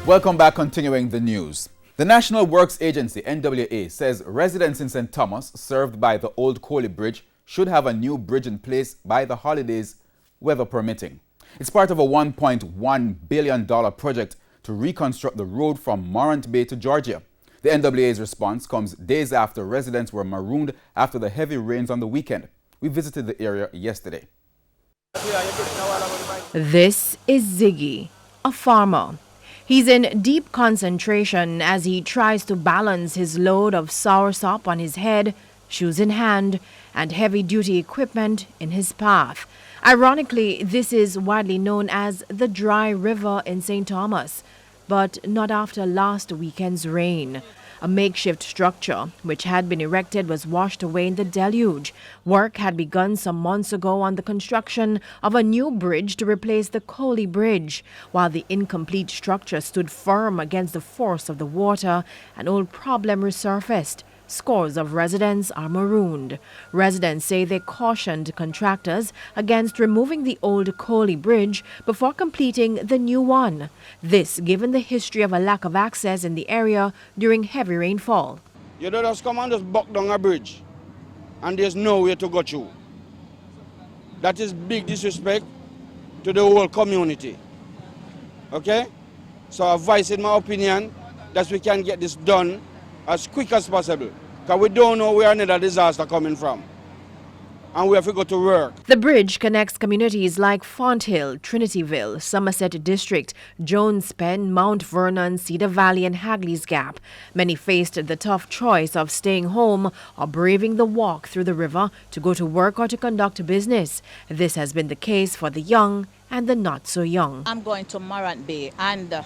Welcome back, continuing the news. The National Works Agency, NWA, says residents in St. Thomas served by the old Coley Bridge should have a new bridge in place by the holidays, weather permitting. It's part of a $1.1 billion project to reconstruct the road from Morant Bay to Georgia. The NWA's response comes days after residents were marooned after the heavy rains on the weekend. We visited the area yesterday. This is Ziggy, a farmer. He's in deep concentration as he tries to balance his load of soursop on his head, shoes in hand, and heavy-duty equipment in his path. Ironically, this is widely known as the Dry River in St. Thomas, but not after last weekend's rain. A makeshift structure, which had been erected, was washed away in the deluge. Work had begun some months ago on the construction of a new bridge to replace the Coley Bridge. While the incomplete structure stood firm against the force of the water, an old problem resurfaced. Scores of residents are marooned. Residents say they cautioned contractors against removing the old Coley Bridge before completing the new one. This given the history of a lack of access in the area during heavy rainfall. You don't just come and just buck down a bridge and there's nowhere to go through. That is big disrespect to the whole community. Okay? So I voice in my opinion that we can get this done as quick as possible, because we don't know where another disaster coming from. And we have to go to work. The bridge connects communities like Fonthill, Trinityville, Somerset District, Jones Pen, Mount Vernon, Cedar Valley and Hagley's Gap. Many faced the tough choice of staying home or braving the walk through the river to go to work or to conduct business. This has been the case for the young and the not so young. I'm going to Morant Bay and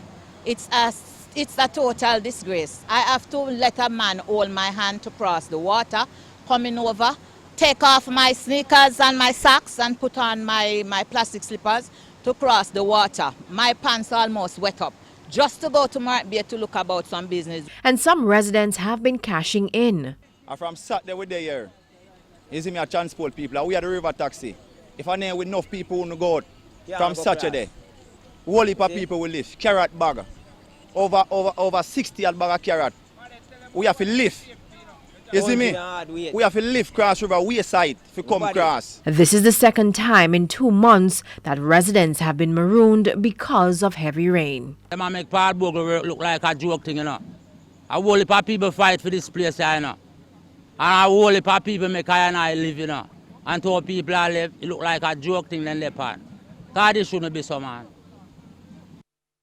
it's a total disgrace. I have to let a man hold my hand to cross the water, coming over, take off my sneakers and my socks and put on my plastic slippers to cross the water. My pants are almost wet up, just to go to Morant Bay to look about some business. And some residents have been cashing in. From Saturday we're there. You see me, I transport people. We are the river taxi. If I know with enough people who go out from Saturday, whole heap of people will live. Carrot bag. Over 60 bag of carrot. We have to lift. You see me? We have to lift cross river wayside to come across. This is the second time in 2 months that residents have been marooned because of heavy rain. They make Paul Bogle look like a joke thing, you know. A whole heap of people fight for this place, you know. And a whole heap of people make I live, you know. And to people live, it look like a joke thing then they pan. God, it shouldn't be so, man.